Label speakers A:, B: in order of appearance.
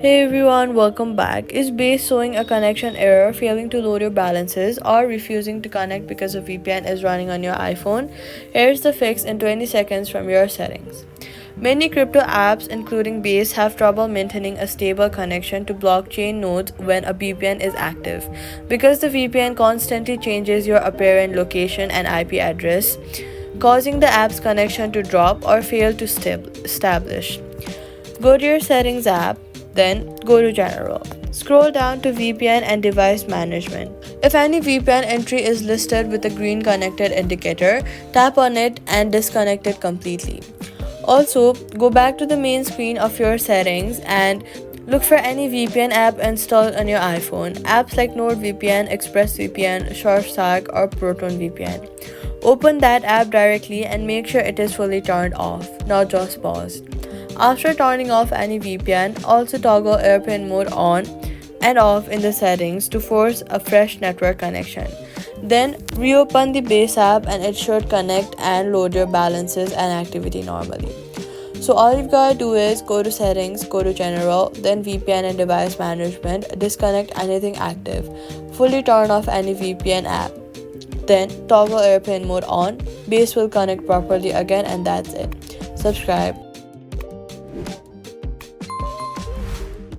A: Hey everyone, welcome back. Is base showing a connection error, failing to load your balances, or refusing to connect because a VPN is running on your iPhone? Here's the fix in 20 seconds from your settings. Many crypto apps, including Base, have trouble maintaining a stable connection to blockchain nodes when a VPN is active. Because the VPN constantly changes your apparent location and IP address, causing the app's connection to drop or fail to establish. Go to your settings app, then go to general. Scroll down to VPN and device management. If any VPN entry is listed with a green connected indicator, tap on it and disconnect it completely. Also, go back to the main screen of your settings and look for any VPN app installed on your iPhone. Apps like NordVPN, ExpressVPN, ShortStack, or ProtonVPN. Open that app directly and make sure it is fully turned off, not just paused. After turning off any VPN, also toggle airplane mode on and off in the settings to force a fresh network connection. Then reopen the base app and it should connect and load your balances and activity normally. So all you've got to do is go to settings, go to general, then VPN and device management, disconnect anything active, fully turn off any VPN app. Then toggle airplane mode on, base will connect properly again, and that's it. Subscribe.